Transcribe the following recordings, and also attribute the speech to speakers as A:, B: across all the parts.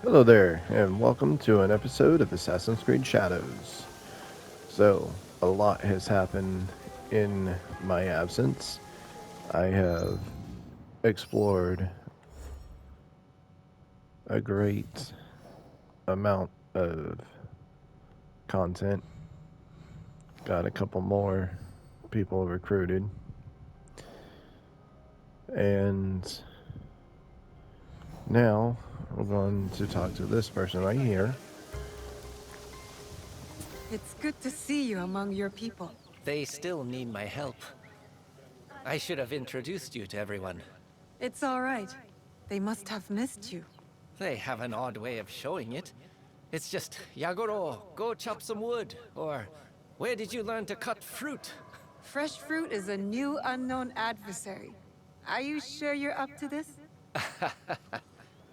A: Hello there, and welcome to an episode of Assassin's Creed Shadows. So, a lot has happened in my absence. I have explored a great amount of content, got a couple more people recruited, and now we're going to talk to this person right here.
B: It's good to see you among your people.
C: They still need my help. I should have introduced you to everyone.
B: It's all right. They must have missed you.
C: They have an odd way of showing it. It's just, Yagoro, go chop some wood, or where did you learn to cut fruit?
B: Fresh fruit is a new unknown adversary. Are you sure you're up to this?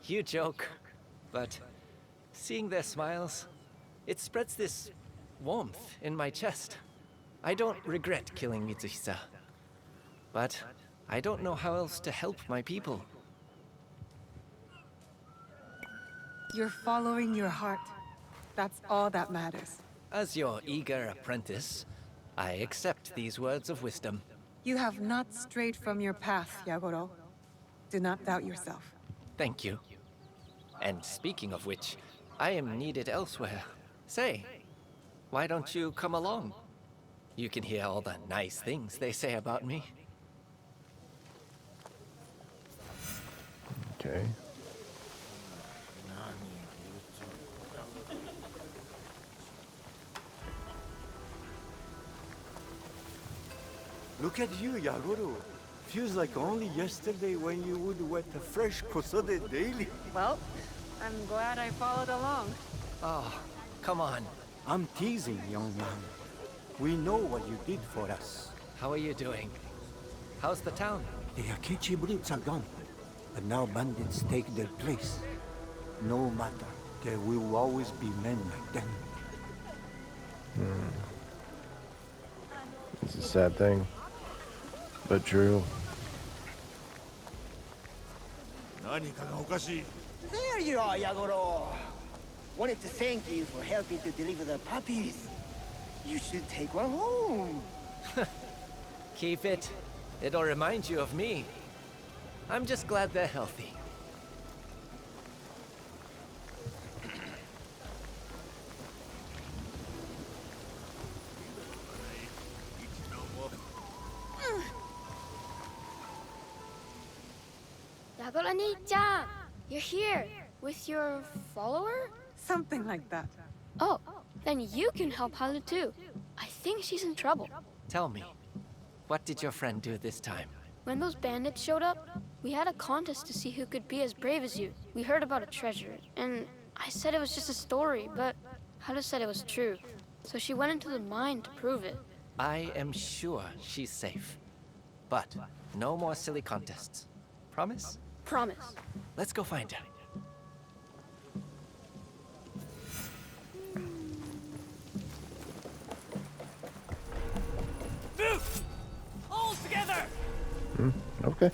C: You joke, but seeing their smiles, it spreads this warmth in my chest. I don't regret killing Mitsuhisa, but I don't know how else to help my people.
B: You're following your heart. That's all that matters.
C: As your eager apprentice, I accept these words of wisdom.
B: You have not strayed from your path, Yagoro. Do not doubt yourself.
C: Thank you. And speaking of which, I am needed elsewhere. Say, why don't you come along? You can hear all the nice things they say about me.
A: Okay.
D: Look at you, Yagoro. Feels like only yesterday when you would wet a fresh kosode daily.
B: Well, I'm glad I followed along.
C: Oh, come on.
D: I'm teasing, young man. We know what you did for us.
C: How are you doing? How's the town?
D: The Akechi brutes are gone, but now bandits take their place. No matter, there will always be men like them.
A: It's a sad thing, but true.
E: There you are, Yagoro. Wanted to thank you for helping to deliver the puppies. You should take one home.
C: Keep it. It'll remind you of me. I'm just glad they're healthy.
F: Yagoro-ni-chan, you're here with your follower?
B: Something like that.
F: Oh, then you can help Haru too. I think she's in trouble.
C: Tell me, what did your friend do this time?
F: When those bandits showed up, we had a contest to see who could be as brave as you. We heard about a treasure, and I said it was just a story, but Haru said it was true. So she went into the mine to prove it.
C: I am sure she's safe. But no more silly contests. Promise?
F: Promise.
C: Let's go find her. Move! All together!
A: Okay.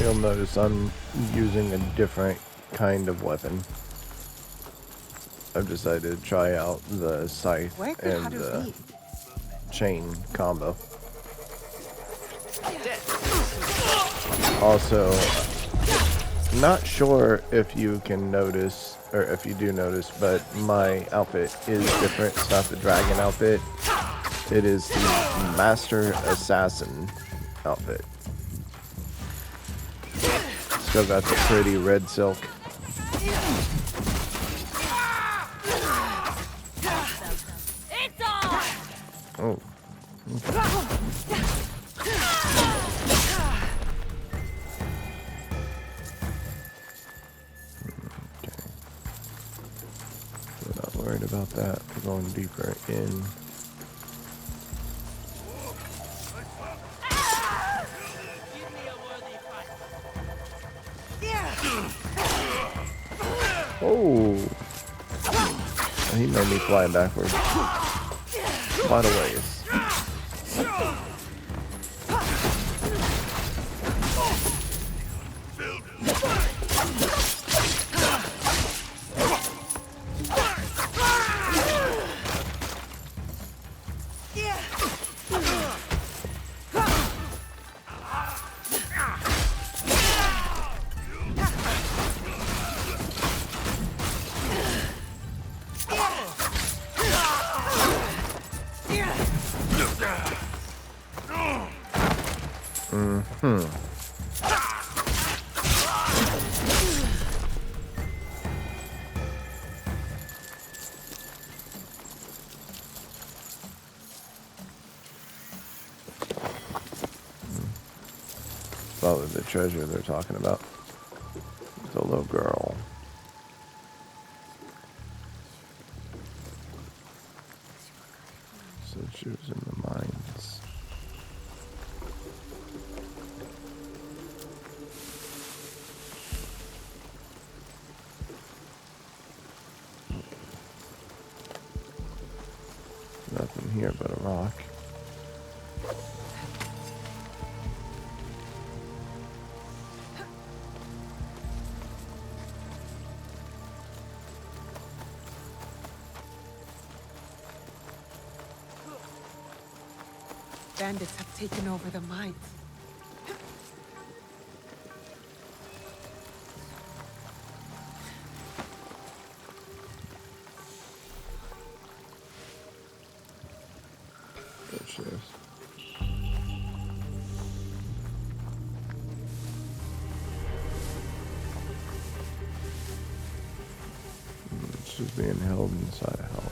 A: You'll notice I'm using a different kind of weapon. I've decided to try out the scythe
B: Where could
A: and
B: Haru
A: the
B: be?
A: chain combo.
C: Dead.
A: Also, not sure if you can notice, or if you do notice, but my outfit is different. It's not the dragon outfit. It is the Master Assassin outfit. Still got the pretty red silk. Oh. We're not worried about that. We're going deeper in. Oh. He made me fly backwards. By the ways. Probably the treasure they're talking about. The little girl. So she was in the mines. Nothing here but a rock.
B: Bandits have taken over the mines.
A: There she is. She's being held inside a house.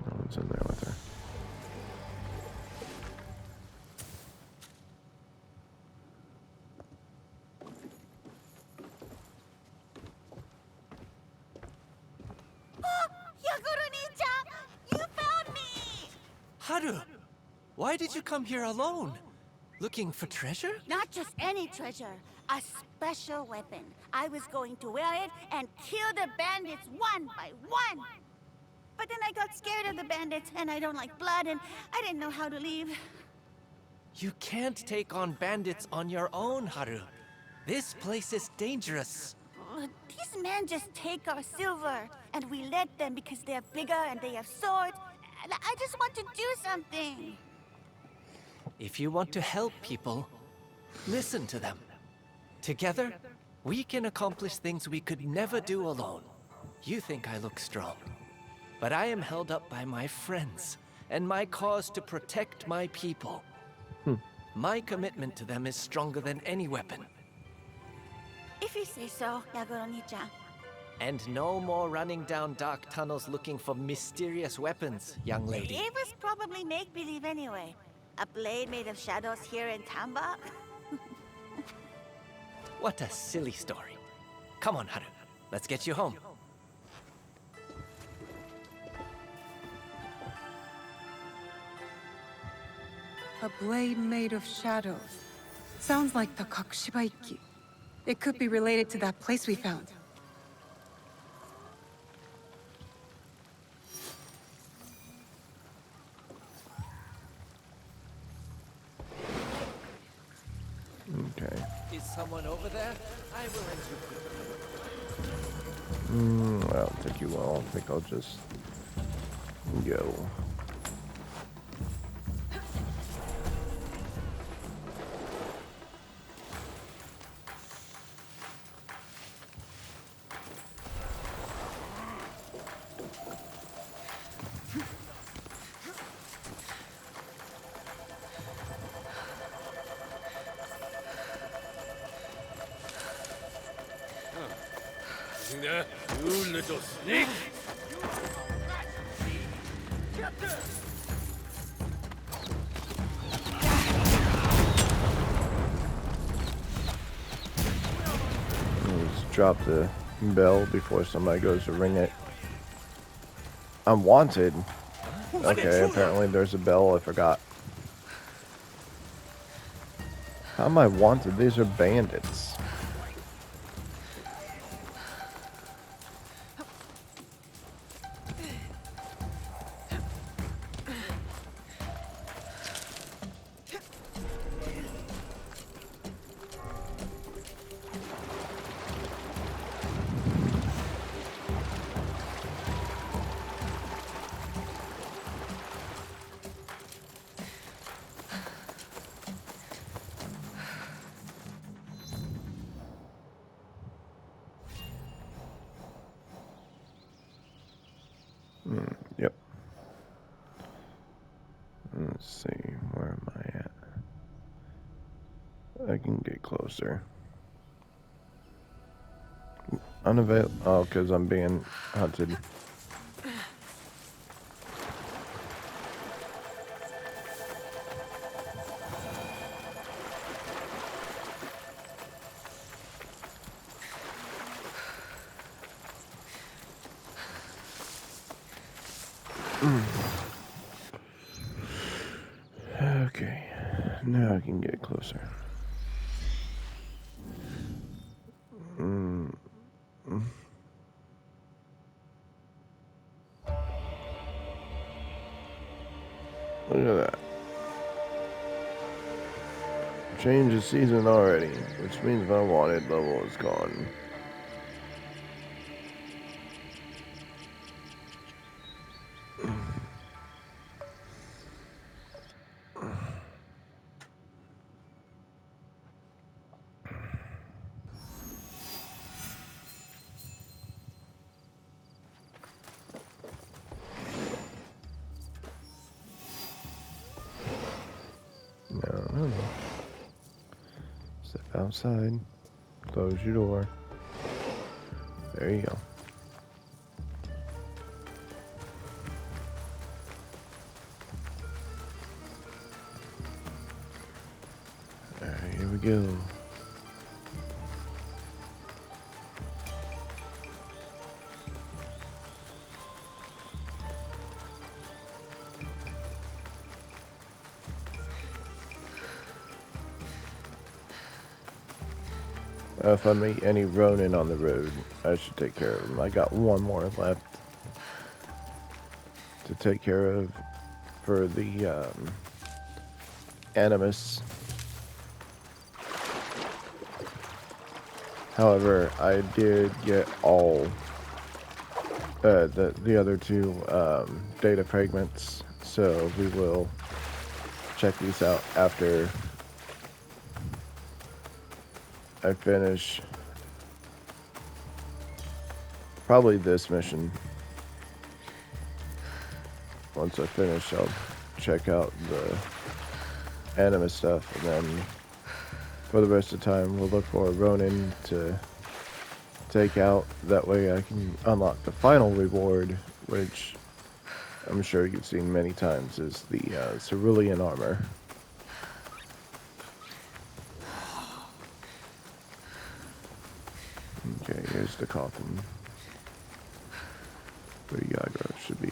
A: No one's in there with her.
G: You found me!
C: Haru, why did you come here alone? Looking for treasure?
G: Not just any treasure, a special weapon. I was going to wear it and kill the bandits one by one. But then I got scared of the bandits, and I don't like blood, and I didn't know how to leave.
C: You can't take on bandits on your own, Haru. This place is dangerous.
G: These men just take our silver, and we let them because they're bigger and they have swords. And I just want to do something.
C: If you want to help people, listen to them. Together, we can accomplish things we could never do alone. You think I look strong, but I am held up by my friends and my cause to protect my people. My commitment to them is stronger than any weapon.
G: If you say so, Yagoro-ni-chan.
C: And no more running down dark tunnels looking for mysterious weapons, young lady.
G: It was probably make-believe anyway. A blade made of shadows here in Tamba?
C: What a silly story. Come on, Haru. Let's get you home.
B: A blade made of shadows. Sounds like the Kakushiba Ikki. It could be related to that place we found.
A: Okay.
C: Is someone over there? I will enter quickly.
A: I don't think you will. I think I'll just go.
H: You little sneak!
A: drop the bell before somebody goes to ring it. I'm wanted. Okay, apparently there's a bell. I forgot. How am I wanted? These are bandits. Yep. Let's see, where am I at? I can get closer. Unavailable. Oh, because I'm being hunted. Okay, now I can get closer. Look at that. Change of season already, which means my wanted level is gone. No. Step outside. Close your door. There you go. Alright, here we go. If I meet any Ronin on the road, I should take care of them. I got one more left to take care of for the Animus. However, I did get all the other two data fragments, so we will check these out after I finish probably this mission. Once I finish, I'll check out the anime stuff, and then for the rest of the time, we'll look for a Ronin to take out. That way I can unlock the final reward, which I'm sure you've seen many times, is the cerulean armor. Okay, here's the coffin. Where Yago should be.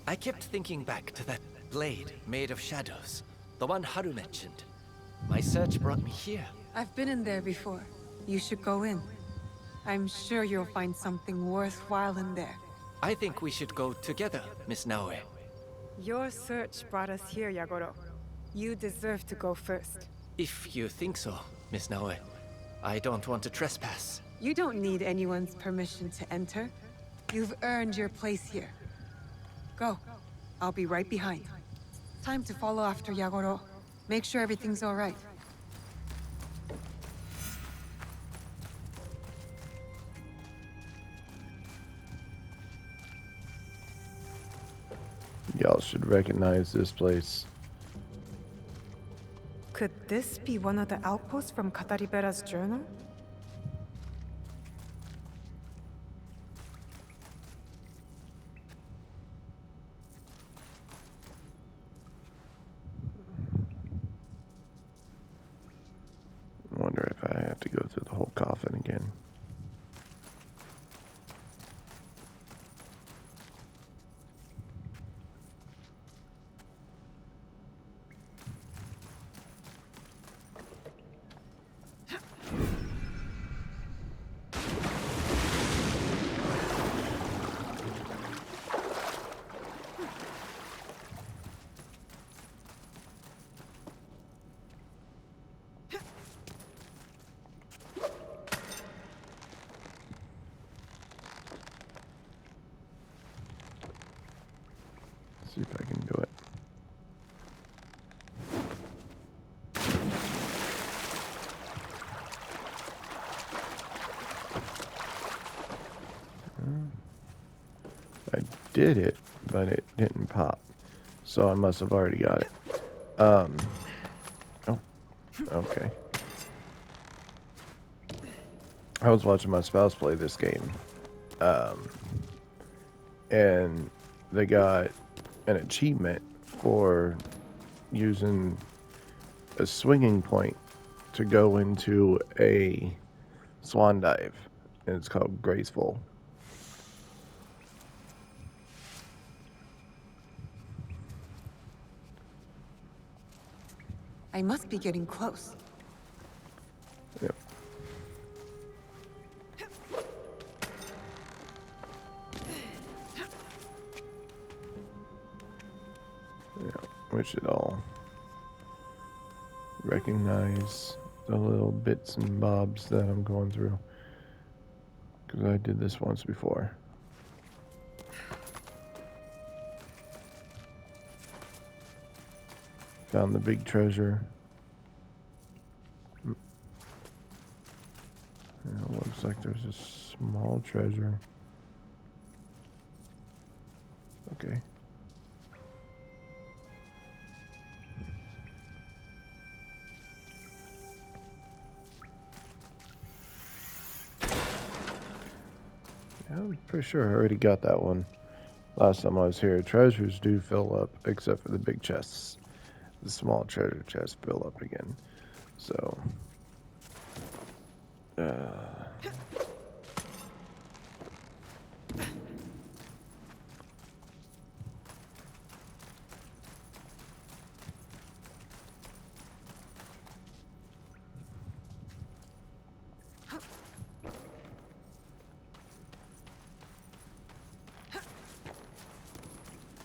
C: I kept thinking back to that blade made of shadows, the one Haru mentioned. My search brought me here.
B: I've been in there before. You should go in. I'm sure you'll find something worthwhile in there.
C: I think we should go together, Miss Naoe.
B: Your search brought us here, Yagoro. You deserve to go first.
C: If you think so, Miss Naoe. I don't want to trespass.
B: You don't need anyone's permission to enter. You've earned your place here. Go. I'll be right behind. Time to follow after Yagoro. Make sure everything's all right.
A: Y'all should recognize this place.
B: Could this be one of the outposts from Kataribera's journal?
A: I wonder if I have to go through the whole coffin again. See if I can do it. I did it, but it didn't pop. So I must have already got it. Oh, okay. I was watching my spouse play this game. And they got an achievement for using a swinging point to go into a swan dive, and it's called Graceful.
B: I must be getting close.
A: Yep. Yeah, we should all recognize the little bits and bobs that I'm going through, because I did this once before. Found the big treasure. It looks like there's a small treasure. Okay. Yeah, I'm pretty sure I already got that one last time I was here. Treasures do fill up, except for the big chests. The small treasure chests fill up again. So,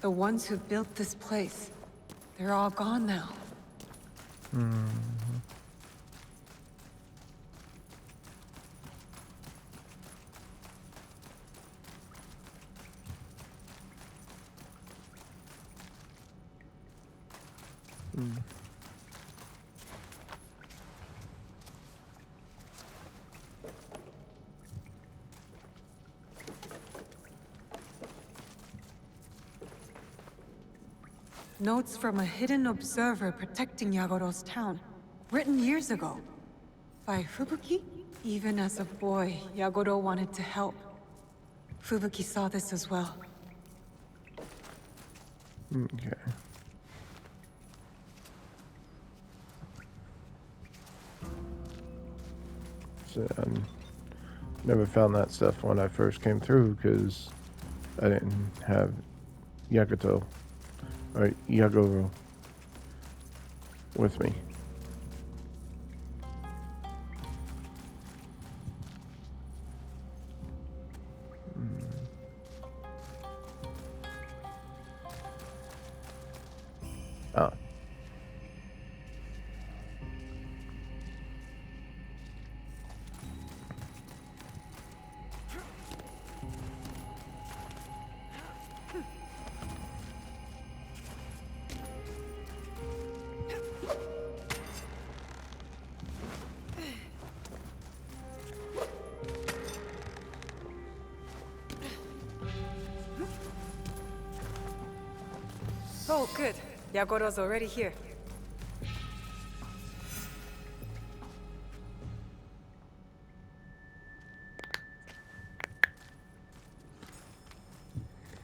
B: The ones who built this place, they're all gone now. Notes from a hidden observer protecting Yagoro's town, written years ago. By Fubuki? Even as a boy, Yagoro wanted to help. Fubuki saw this as well.
A: okay. So I never found that stuff when I first came through because I didn't have Yakuto or Yagoro with me. Oh.
B: Oh, good. Yagoro's already here.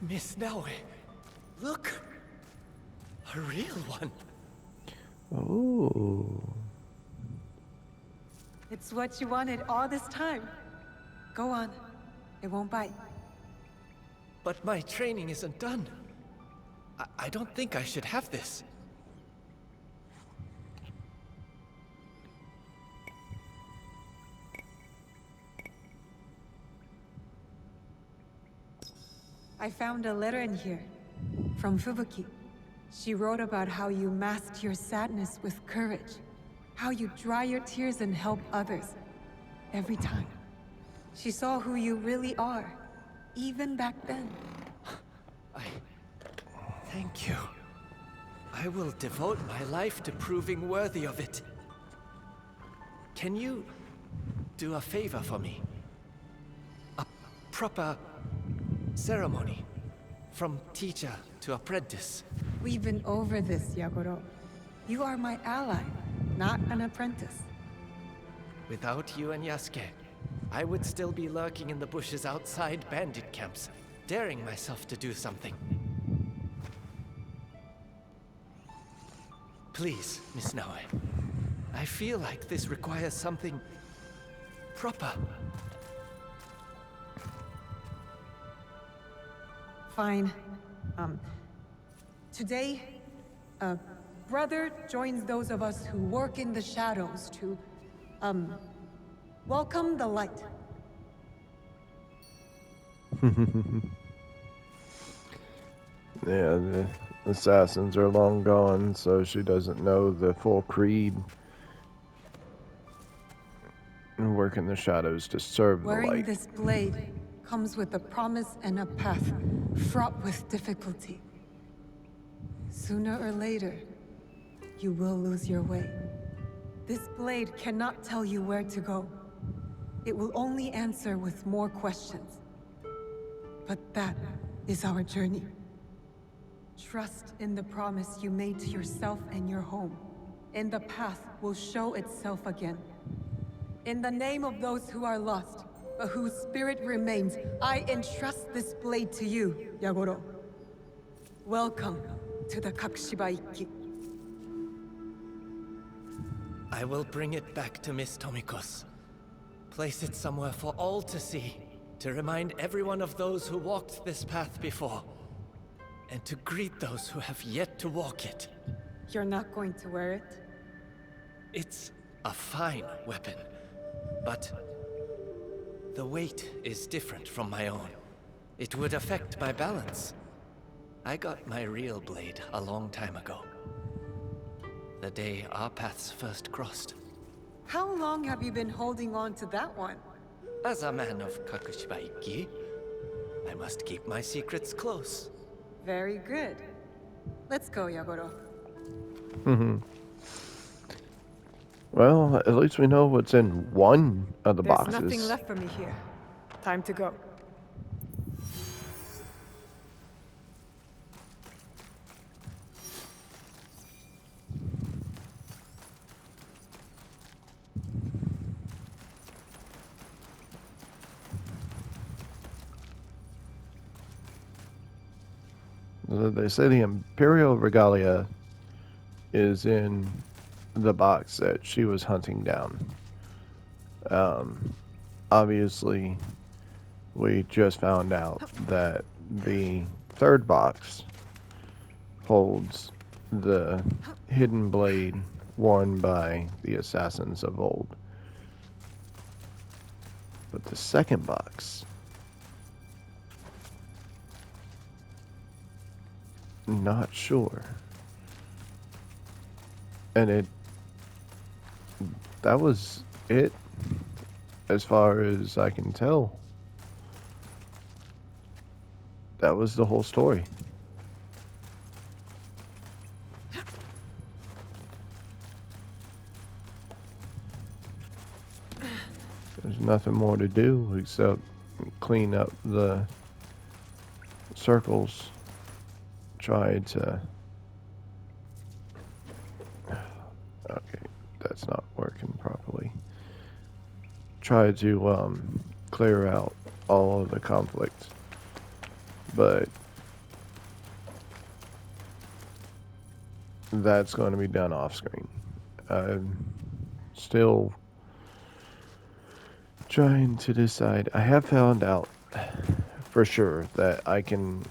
C: Miss Naue, look! A real one.
A: Ooh.
B: It's what you wanted all this time. Go on. It won't bite.
C: But my training isn't done. I don't think I should have this.
B: I found a letter in here. From Fubuki. She wrote about how you masked your sadness with courage. How you dry your tears and help others. Every time. She saw who you really are. Even back then.
C: Thank you. I will devote my life to proving worthy of it. Can you do a favor for me? A proper ceremony. From teacher to apprentice.
B: We've been over this, Yagoro. You are my ally, not an apprentice.
C: Without you and Yasuke, I would still be lurking in the bushes outside bandit camps, daring myself to do something. Please, Miss Naue. I feel like this requires something proper.
B: Fine. Today, a brother joins those of us who work in the shadows to, welcome the light.
A: Yeah, the assassins are long gone, so she doesn't know the full creed. And work in the shadows to serve the
B: Wearing
A: light.
B: this blade comes with a promise and a path fraught with difficulty. Sooner or later, you will lose your way. This blade cannot tell you where to go. It will only answer with more questions. But that is our journey. Trust in the promise you made to yourself and your home, and the path will show itself again. In the name of those who are lost, but whose spirit remains, I entrust this blade to you, Yagoro. Welcome to the Kakushiba Ikki.
C: I will bring it back to Miss Tomiko's. Place it somewhere for all to see, to remind everyone of those who walked this path before, and to greet those who have yet to walk it.
B: You're not going to wear it?
C: It's a fine weapon, but the weight is different from my own. It would affect my balance. I got my real blade a long time ago. The day our paths first crossed.
B: How long have you been holding on to that one?
C: As a man of Kakushiba Ikki, I must keep my secrets close.
B: Very good. Let's go, Yagoro.
A: Well, at least we know what's in one of the
B: There's
A: boxes.
B: nothing left for me here. Time to go.
A: They say the Imperial Regalia is in the box that she was hunting down. Obviously, we just found out that the third box holds the hidden blade worn by the assassins of old. But the second box, not sure. And that was it, as far as I can tell. That was the whole story. There's nothing more to do except clean up the circles. Try to try to clear out all of the conflict, but that's going to be done off screen. I'm still trying to decide. I have found out for sure that I can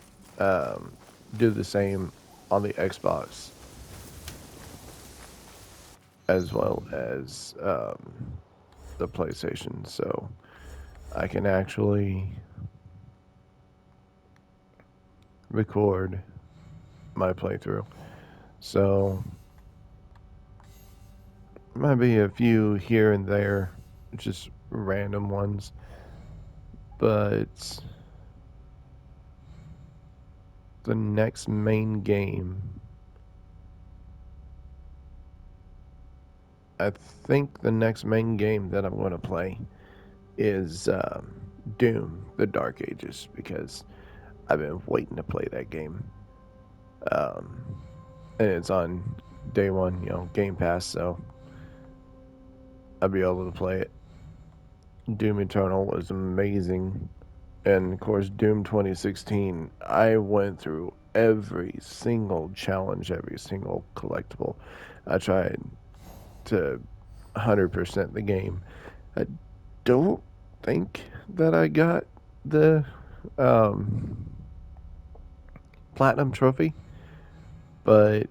A: do the same on the Xbox as well as the PlayStation, so I can actually record my playthrough. So might be a few here and there, just random ones, but the next main game, I think the next main game that I'm going to play is Doom: The Dark Ages, because I've been waiting to play that game. And it's on day one, Game Pass, so I'll be able to play it. Doom Eternal was amazing. And of course, Doom 2016, I went through every single challenge, every single collectible. I tried to 100% the game. I don't think that I got the platinum trophy, but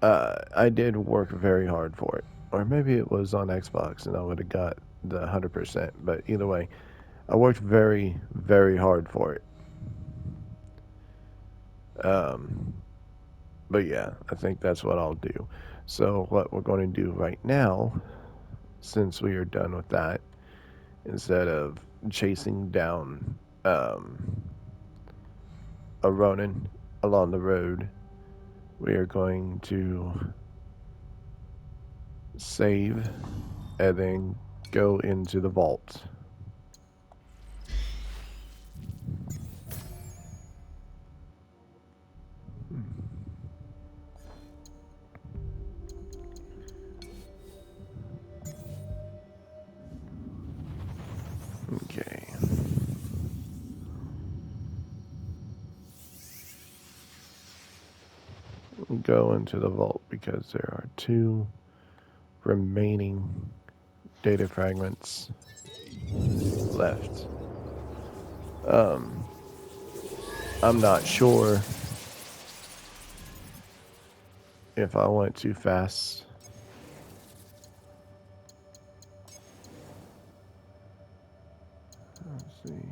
A: I did work very hard for it. Or maybe it was on Xbox and I would have got the 100%. But either way, I worked very, very hard for it. But yeah, I think that's what I'll do. So what we're going to do right now, since we are done with that, instead of chasing down a Ronin along the road, we are going to save and then go into the vault. Okay. Go into the vault because there are 2 remaining data fragments left. I'm not sure if I went too fast. Let's see.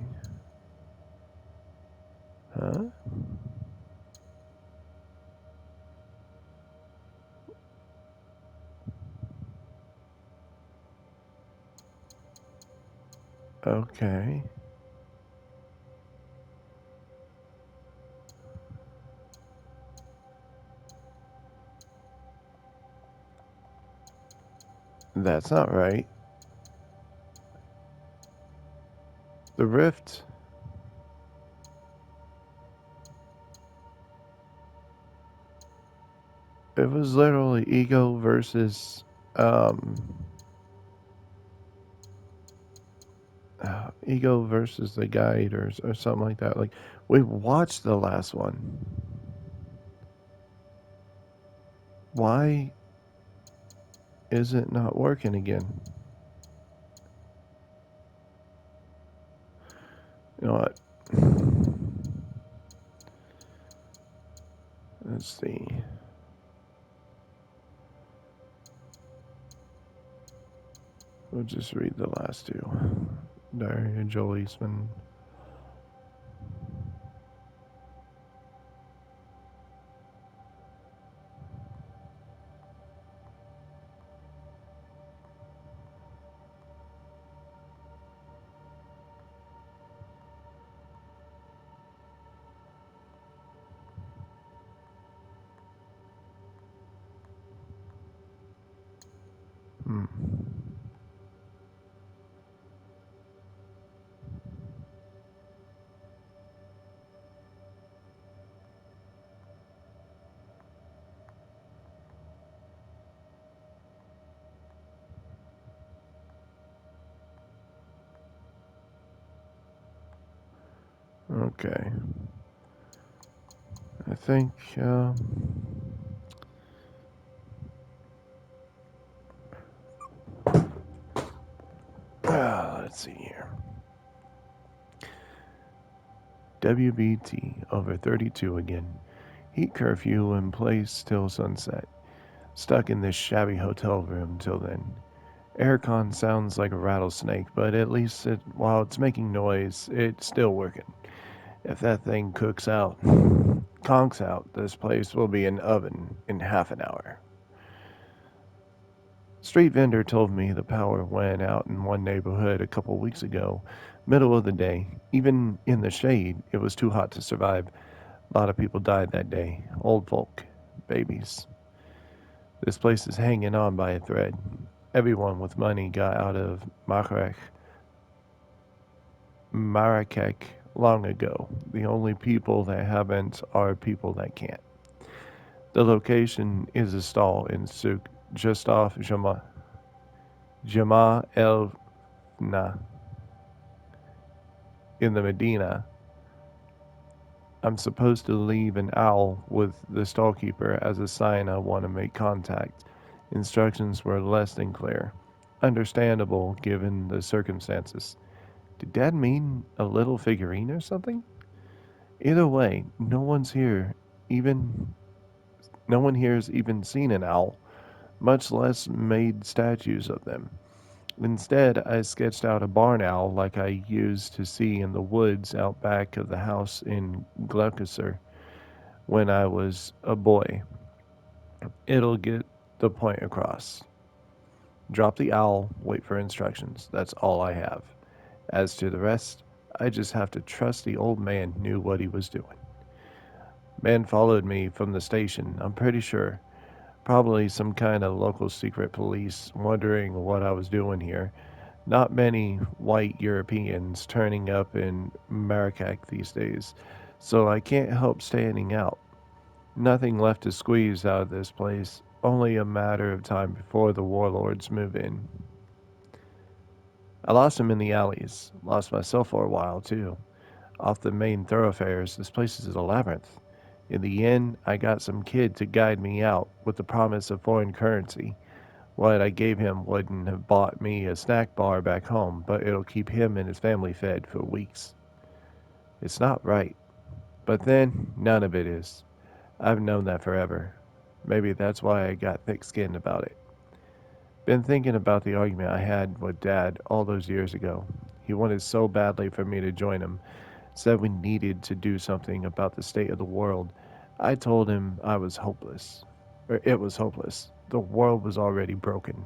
A: Huh? Okay. That's not right. The rift. It was literally ego versus ego versus the guide or something like that. Like we watched the last one. Why is it not working again? You know what? Let's see. We'll just read the last 2. Diary of Joel Eastman. Okay. I think, let's see here. WBT over 32 again. Heat curfew in place till sunset. Stuck in this shabby hotel room till then. Aircon sounds like a rattlesnake, but at least while it's making noise, it's still working. If that thing conks out, this place will be an oven in half an hour. Street vendor told me the power went out in one neighborhood a couple weeks ago, middle of the day. Even in the shade, it was too hot to survive. A lot of people died that day. Old folk, babies. This place is hanging on by a thread. Everyone with money got out of Marrakech long ago. The only people that haven't are people that can't. The location is a stall in Souk, just off Jama el Fna in the Medina. I'm supposed to leave an owl with the stallkeeper as a sign I want to make contact. Instructions were less than clear. Understandable given the circumstances. Did Dad mean a little figurine or something? Either way, even no one here's even seen an owl, much less made statues of them. Instead, I sketched out a barn owl like I used to see in the woods out back of the house in Gloucester when I was a boy. It'll get the point across. Drop the owl, wait for instructions. That's all I have. As to the rest, I just have to trust the old man knew what he was doing. Man followed me from the station, I'm pretty sure. Probably some kind of local secret police wondering what I was doing here. Not many white Europeans turning up in Marrakech these days, so I can't help standing out. Nothing left to squeeze out of this place, only a matter of time before the warlords move in. I lost him in the alleys, lost myself for a while too. Off the main thoroughfares, this place is a labyrinth. In the end, I got some kid to guide me out with the promise of foreign currency. What I gave him wouldn't have bought me a snack bar back home, but it'll keep him and his family fed for weeks. It's not right. But then, none of it is. I've known that forever. Maybe that's why I got thick skinned about it. Been thinking about the argument I had with Dad all those years ago. He wanted so badly for me to join him, said we needed to do something about the state of the world. I told him I was hopeless. Or it was hopeless. The world was already broken.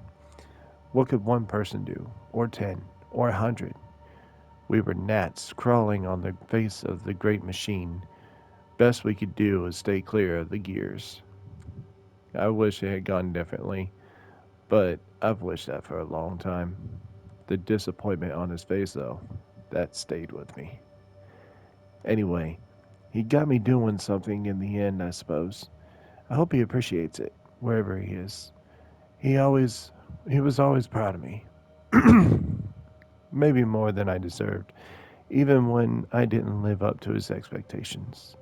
A: What could one person do? Or 10? Or 100? We were gnats crawling on the face of the great machine. Best we could do was stay clear of the gears. I wish it had gone differently, but I've wished that for a long time. The disappointment on his face, though, that stayed with me. Anyway, he got me doing something in the end, I suppose. I hope he appreciates it, wherever he is. He always, he was always proud of me. Maybe more than I deserved, even when I didn't live up to his expectations.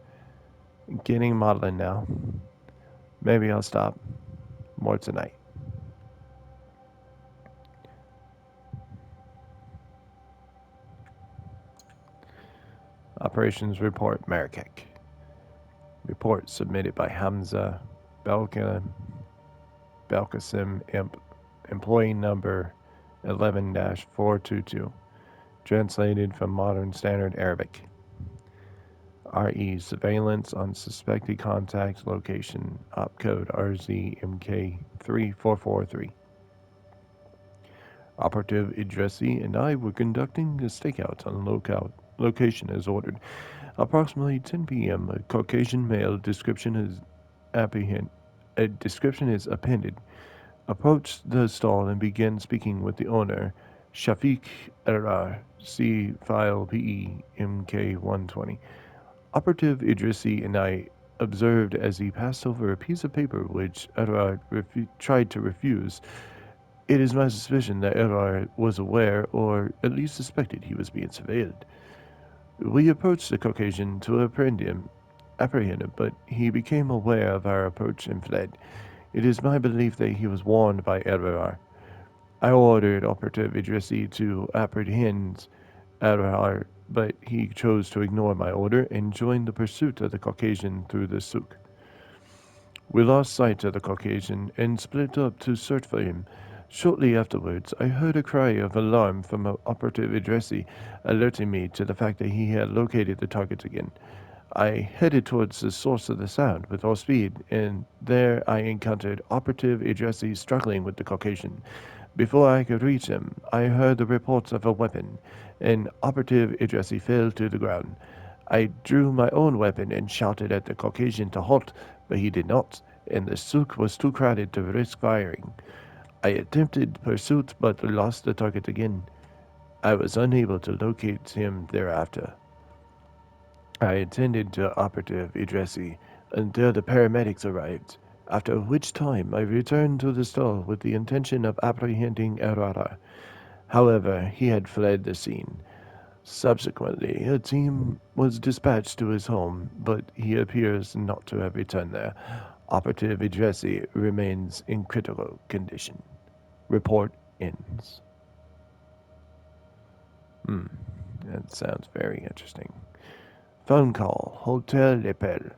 A: Getting maudlin now. Maybe I'll stop. More tonight. Operations Report Marrakech. Report submitted by Hamza Belka, Belkasim Imp, employee number 11-422, translated from Modern Standard Arabic. RE surveillance on suspected contact location, opcode RZMK3443. Operative Idrissi and I were conducting a stakeout on the location as ordered. Approximately 10 p.m., a Caucasian male description is appended. Approached the stall and began speaking with the owner, Shafiq Erar, see file PE MK120. Operative Idrissi and I observed as he passed over a piece of paper which Erar tried to refuse. It is my suspicion that Erar was aware, or at least suspected, he was being surveilled. We approached the Caucasian to apprehend him, but he became aware of our approach and fled. It is my belief that he was warned by Edward. I ordered Operative Idrissi to apprehend Edward, but he chose to ignore my order and joined the pursuit of the Caucasian through the souk. We lost sight of the Caucasian and split up to search for him. Shortly afterwards, I heard a cry of alarm from Operative Idrissi, alerting me to the fact that he had located the target again. I headed towards the source of the sound with all speed, and there I encountered Operative Idrissi struggling with the Caucasian. Before I could reach him, I heard the reports of a weapon, and Operative Idrissi fell to the ground. I drew my own weapon and shouted at the Caucasian to halt, but he did not, and the souk was too crowded to risk firing. I attempted pursuit but lost the target again. I was unable to locate him thereafter. I attended to Operative Idrissi until the paramedics arrived, after which time I returned to the stall with the intention of apprehending Errara. However, he had fled the scene. Subsequently, a team was dispatched to his home, but he appears not to have returned there. Operative Idrissi remains in critical condition. Report ends. That sounds very interesting. Phone call, Hotel Le Pelle.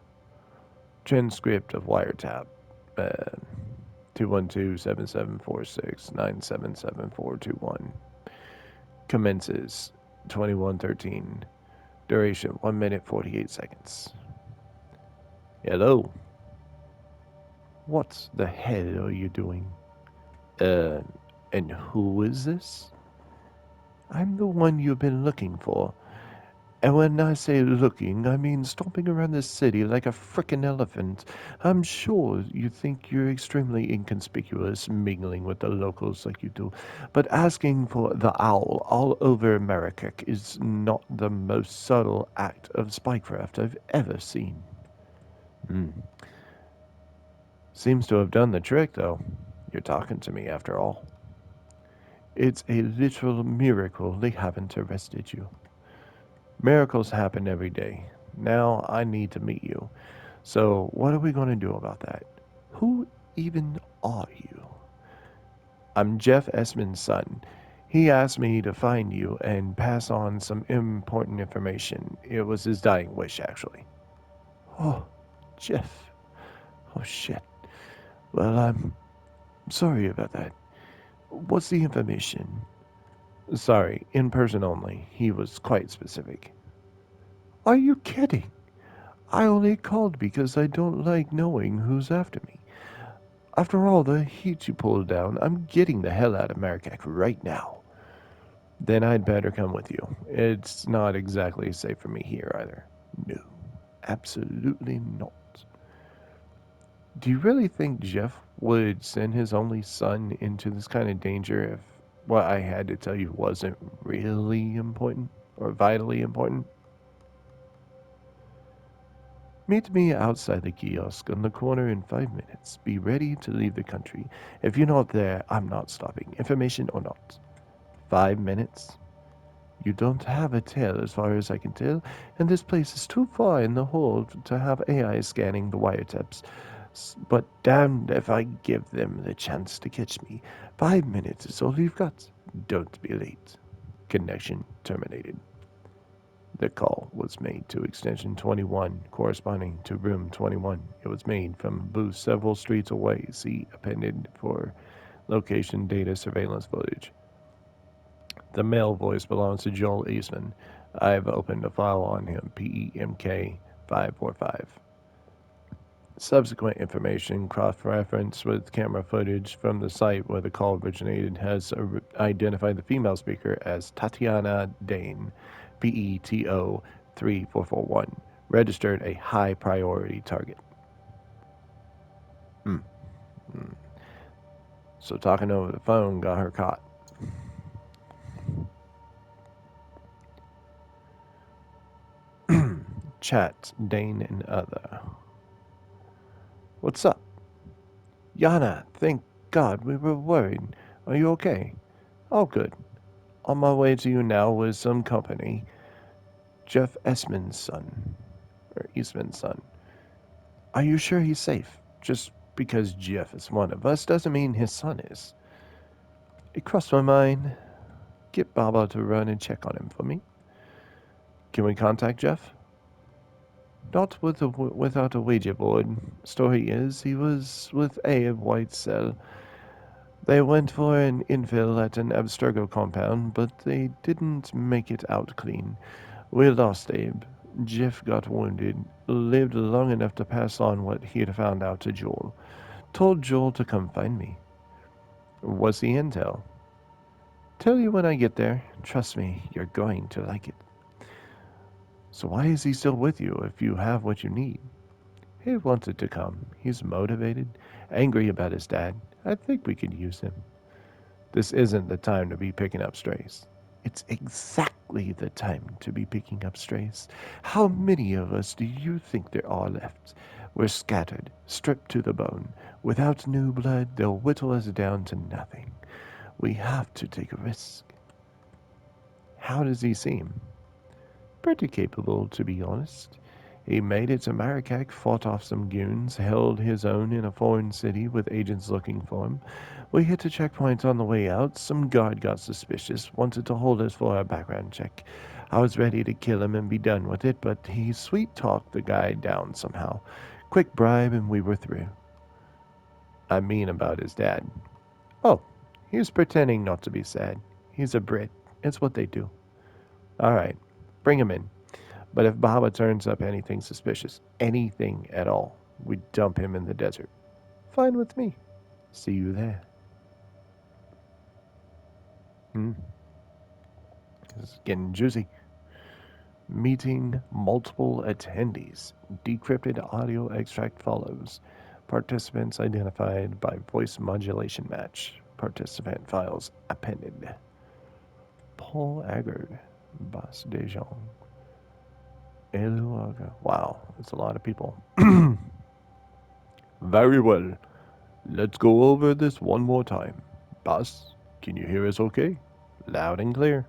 A: Transcript of wiretap. 212-7746-977-421. Commences 2113. Duration 1 minute 48 seconds. Hello. What the hell are you doing? And who is this? I'm the one you've been looking for. And when I say looking, I mean stomping around the city like a frickin' elephant. I'm sure you think you're extremely inconspicuous mingling with the locals like you do, but asking for the owl all over America is not the most subtle act of spycraft I've ever seen. Seems to have done the trick, though. You're talking to me after all. It's a literal miracle they haven't arrested you. Miracles happen every day. Now I need to meet you. So, what are we going to do about that? Who even are you? I'm Jeff Esmond's son. He asked me to find you and pass on some important information. It was his dying wish, actually. Oh, Jeff. Oh, shit. Well, I'm sorry about that. What's the information? Sorry, in person only. He was quite specific. Are you kidding? I only called because I don't like knowing who's after me. After all the heat you pulled down, I'm getting the hell out of Marrakech right now. Then I'd better come with you. It's not exactly safe for me here either. No, absolutely not. Do you really think Jeff would send his only son into this kind of danger if what I had to tell you wasn't really important or vitally important? Meet me outside the kiosk on the corner in 5 minutes. Be ready to leave the country. If you're not there, I'm not stopping, information or not. 5 minutes? You don't have a tail as far as I can tell, and this place is too far in the hole to have AI scanning the wiretaps. But damned if I give them the chance to catch me. 5 minutes is all you've got. Don't be late. Connection terminated. The call was made to extension 21, corresponding to room 21. It was made from a booth several streets away. See appended for location data surveillance footage. The male voice belongs to Joel Eastman. I've opened a file on him, PEMK 545. Subsequent information, cross-reference with camera footage from the site where the call originated, has identified the female speaker as Tatiana Dane, PETO 3441, registered a high priority target. So talking over the phone got her caught. Chat, Dane and other. What's up? Yana, thank God, we were worried. Are you okay? All good. On my way to you now with some company. Jeff Esmond's son, or Eastman's son. Are you sure he's safe? Just because Jeff is one of us doesn't mean his son is. It crossed my mind. Get Baba to run and check on him for me. Can we contact Jeff? Not without a Ouija board. Story is, he was with Abe White's cell. They went for an infill at an Abstergo compound, but they didn't make it out clean. We lost Abe. Jeff got wounded, lived long enough to pass on what he'd found out to Joel. Told Joel to come find me. What's the intel? Tell you when I get there. Trust me, you're going to like it. So why is he still with you if you have what you need? He wanted to come. He's motivated, angry about his dad. I think we could use him. This isn't the time to be picking up strays. It's exactly the time to be picking up strays. How many of us do you think there are left? We're scattered, stripped to the bone. Without new blood, they'll whittle us down to nothing. We have to take a risk. How does he seem? Pretty capable, to be honest. He made it to Marrakech, fought off some goons, held his own in a foreign city with agents looking for him. We hit a checkpoint on the way out. Some guard got suspicious, wanted to hold us for a background check. I was ready to kill him and be done with it, but he sweet-talked the guy down somehow. Quick bribe and we were through. I mean about his dad. Oh, he's pretending not to be sad. He's a Brit. It's what they do. All right, bring him in. But if Baba turns up anything suspicious, anything at all, we dump him in the desert. Fine with me. See you there. This is getting juicy. Meeting multiple attendees. Decrypted audio extract follows. Participants identified by voice modulation match. Participant files appended. Paul Aggard. Bas Dejong. Eluaga. Wow, that's a lot of people. Very well. Let's go over this one more time. Bas, can you hear us okay? Loud and clear.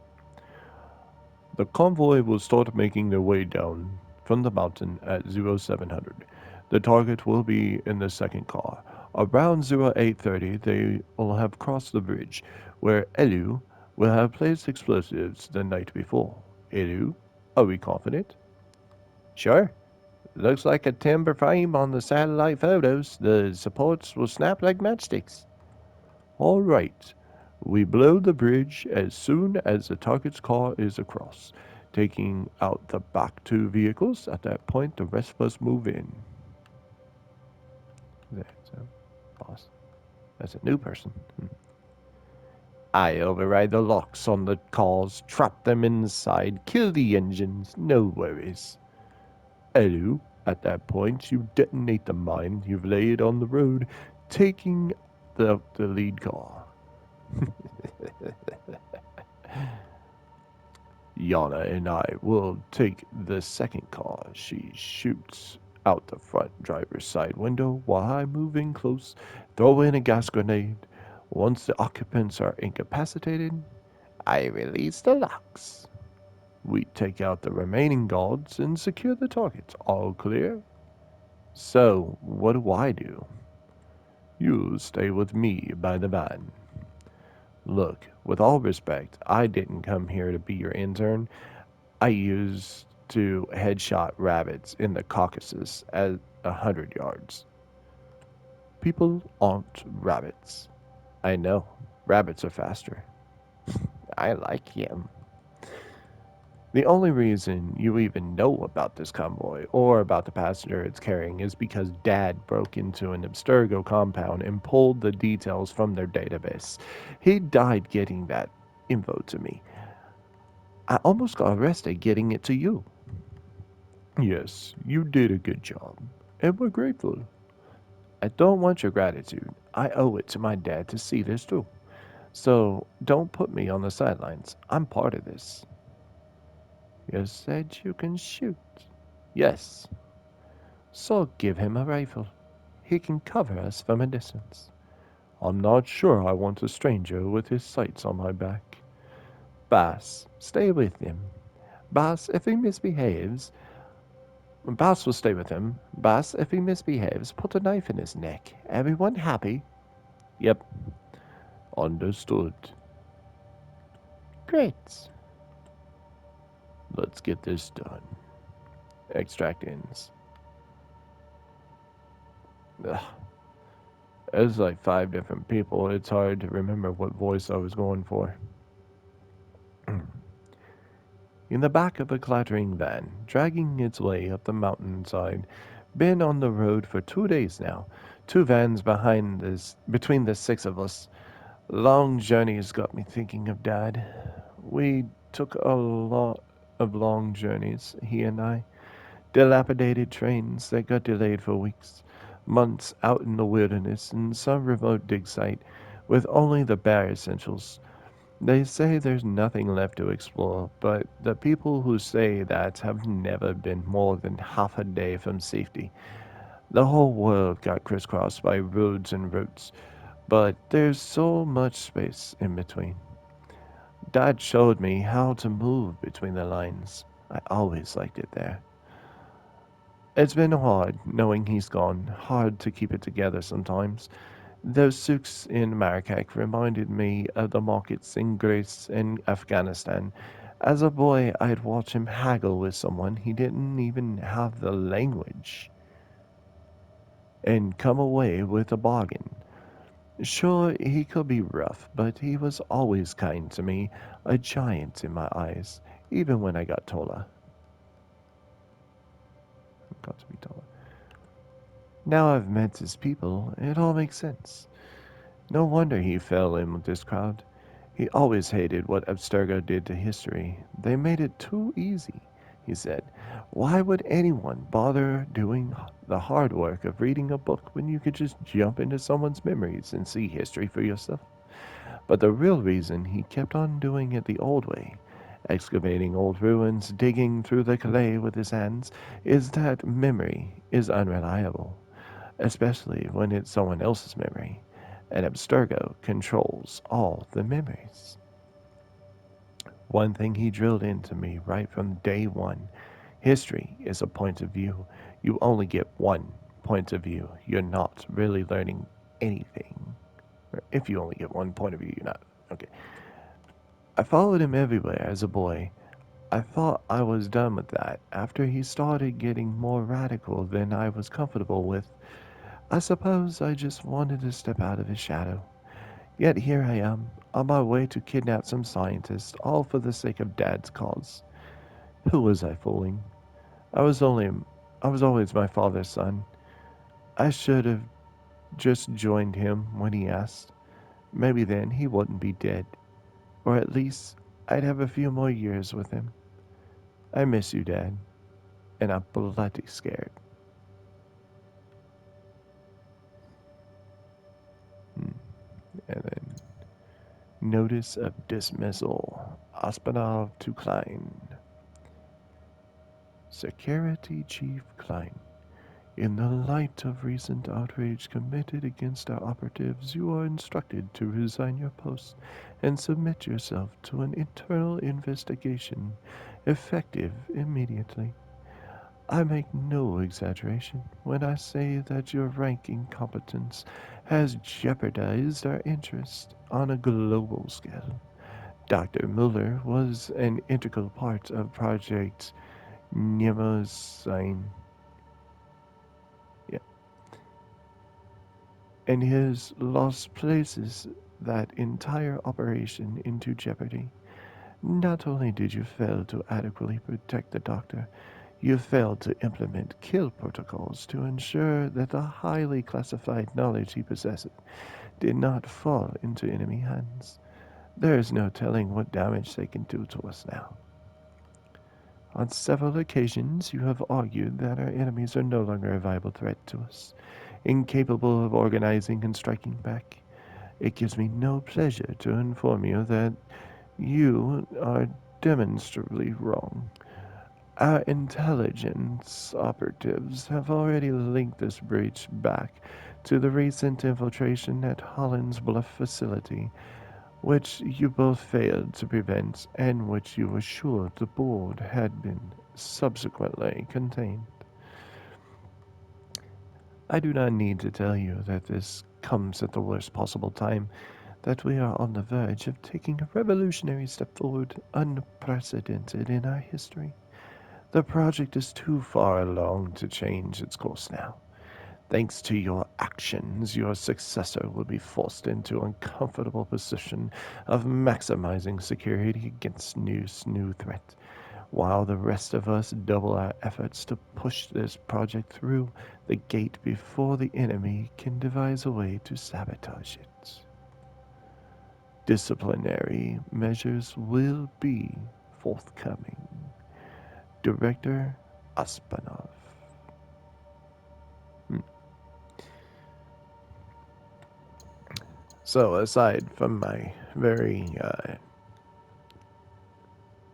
A: The convoy will start making their way down from the mountain at 0700. The target will be in the second car. Around 0830, they will have crossed the bridge, where Elu will have placed explosives the night before. Elu, are we confident? Sure. Looks like a timber frame on the satellite photos. The supports will snap like matchsticks. All right. We blow the bridge as soon as the target's car is across, taking out the back two vehicles. At that point, the rest of us move in. That's a boss. That's a new person. I override the locks on the cars, trap them inside, kill the engines. No worries. Elu, at that point, you detonate the mine you've laid on the road, taking the lead car. Yana and I will take the second car. She shoots out the front driver's side window while I move in close, throw in a gas grenade. Once the occupants are incapacitated, I release the locks. We take out the remaining guards and secure the targets. All clear? So, what do I do? You stay with me by the van. Look, with all respect, I didn't come here to be your intern. I used to headshot rabbits in the Caucasus at 100 yards. People aren't rabbits. I know. Rabbits are faster. I like him. The only reason you even know about this convoy or about the passenger it's carrying is because Dad broke into an Abstergo compound and pulled the details from their database. He died getting that info to me. I almost got arrested getting it to you. Yes, you did a good job, and we're grateful. I don't want your gratitude. I owe it to my dad to see this through. So don't put me on the sidelines. I'm part of this. You said you can shoot. Yes. So give him a rifle. He can cover us from a distance. I'm not sure I want a stranger with his sights on my back. Bass, stay with him. Boss, if he misbehaves, Boss will stay with him. Boss, if he misbehaves, put a knife in his neck. Everyone happy? Yep. Understood. Great. Let's get this done. Extract ends. Ugh. There's like 5 different people. It's hard to remember what voice I was going for. In the back of a clattering van, dragging its way up the mountainside. Been on the road for 2 days now. 2 vans between the 6 of us. Long journeys got me thinking of Dad. We took a lot of long journeys, he and I. Dilapidated trains that got delayed for weeks, months out in the wilderness in some remote dig site with only the bare essentials. They say there's nothing left to explore, but the people who say that have never been more than half a day from safety. The whole world got crisscrossed by roads and routes, but there's so much space in between. Dad showed me how to move between the lines. I always liked it there. It's been hard knowing he's gone, hard to keep it together sometimes. Those souks in Marrakech reminded me of the markets in Greece and Afghanistan. As a boy, I'd watch him haggle with someone he didn't even have the language and come away with a bargain. Sure, he could be rough, but he was always kind to me, a giant in my eyes, even when I got taller. Got to be taller. Now I've met his people, it all makes sense. No wonder he fell in with this crowd. He always hated what Abstergo did to history. They made it too easy, he said. Why would anyone bother doing the hard work of reading a book when you could just jump into someone's memories and see history for yourself? But the real reason he kept on doing it the old way, excavating old ruins, digging through the clay with his hands, is that memory is unreliable, especially when it's someone else's memory, and Abstergo controls all the memories. One thing he drilled into me right from day one: history is a point of view. You only get one point of view. You're not really learning anything. Or if you only get one point of view, you're not. Okay. I followed him everywhere as a boy. I thought I was done with that after he started getting more radical than I was comfortable with. I suppose I just wanted to step out of his shadow. Yet here I am, on my way to kidnap some scientists, all for the sake of Dad's cause. Who was I fooling? I was only I was always my father's son. I should have just joined him when he asked. Maybe then he wouldn't be dead. Or at least I'd have a few more years with him. I miss you, Dad, and I'm bloody scared. Hmm. And then notice of dismissal. Ospanov to Klein. Security Chief Klein. In the light of recent outrage committed against our operatives, you are instructed to resign your post and submit yourself to an internal investigation, effective immediately. I make no exaggeration when I say that your ranking competence has jeopardized our interest on a global scale. Dr. Muller was an integral part of Project Mnemosyne. Yeah. And his loss places that entire operation into jeopardy. Not only did you fail to adequately protect the doctor, you failed to implement kill protocols to ensure that the highly classified knowledge he possessed did not fall into enemy hands. There is no telling what damage they can do to us now. On several occasions, you have argued that our enemies are no longer a viable threat to us, incapable of organizing and striking back. It gives me no pleasure to inform you that you are demonstrably wrong. Our intelligence operatives have already linked this breach back to the recent infiltration at Holland's Bluff facility. which you both failed to prevent and which you assured the board had been subsequently contained. I do not need to tell you that this comes at the worst possible time, that we are on the verge of taking a revolutionary step forward unprecedented in our history. The project is too far along to change its course now. Thanks to your actions, your successor will be forced into an uncomfortable position of maximizing security against new threat, while the rest of us double our efforts to push this project through the gate before the enemy can devise a way to sabotage it. Disciplinary measures will be forthcoming. Director Aspanov. So, aside from my very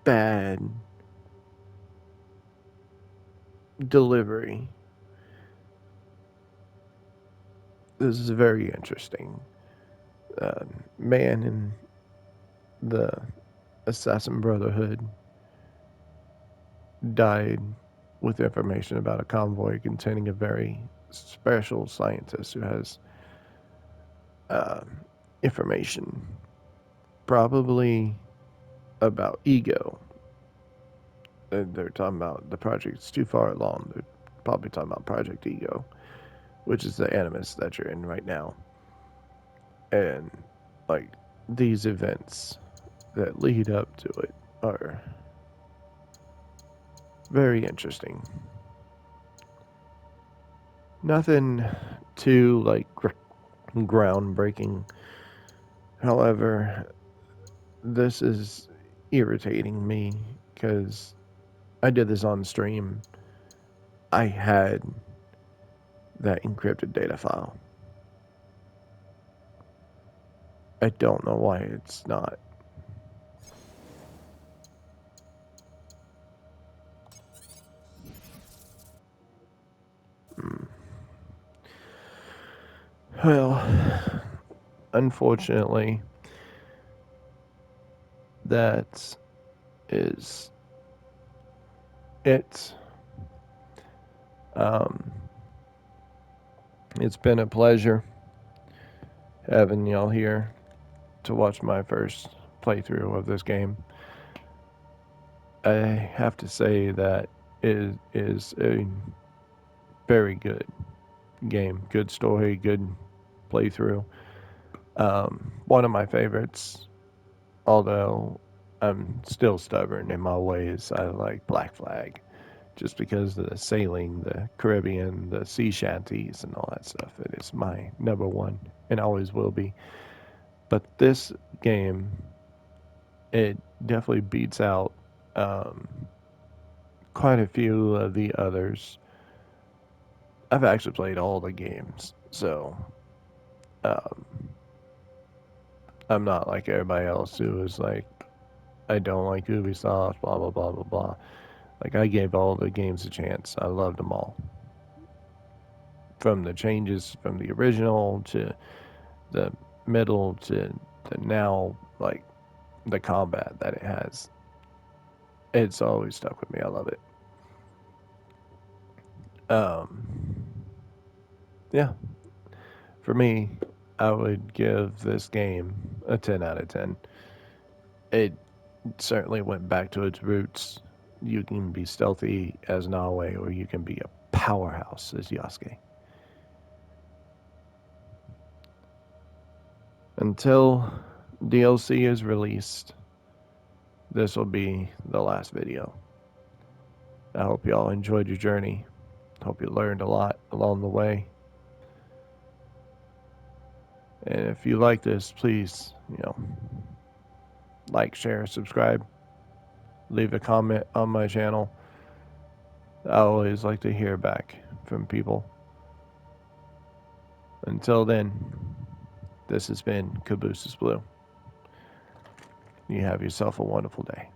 A: bad delivery, this is very interesting. Man in the Assassin Brotherhood died with information about a convoy containing a very special scientist who has uh, information, probably about ego. They're talking about the project's too far along. They're probably talking about Project Ego, which is the animus that you're in right now. And, like, these events that lead up to it are very interesting. Nothing too, like, groundbreaking. However, this is irritating me because I did this on stream. I had that encrypted data file. I don't know why it's not. Well, unfortunately, that is it. Um, it's been a pleasure having y'all here to watch my first playthrough of this game. I have to say that it is a very good game, good story, good playthrough. One of my favorites, although I'm still stubborn in my ways. I like Black Flag just because of the sailing, the Caribbean, the sea shanties, and all that stuff. It is my number one and always will be. But this game, it definitely beats out um, quite a few of the others. I've actually played all the games, so um, I'm not like everybody else who is like, I don't like Ubisoft, blah, blah, blah, blah, blah. Like, I gave all the games a chance. I loved them all. From the changes from the original to the middle to now, like, the combat that it has. It's always stuck with me. I love it. Um, yeah. For me, I would give this game a 10 out of 10. It certainly went back to its roots. You can be stealthy as Nawe, or you can be a powerhouse as Yasuke. Until DLC is released, this will be the last video. I hope y'all enjoyed your journey. Hope you learned a lot along the way. And if you like this, please, like, share, subscribe, leave a comment on my channel. I always like to hear back from people. Until then, this has been Cabooses Blue. You have yourself a wonderful day.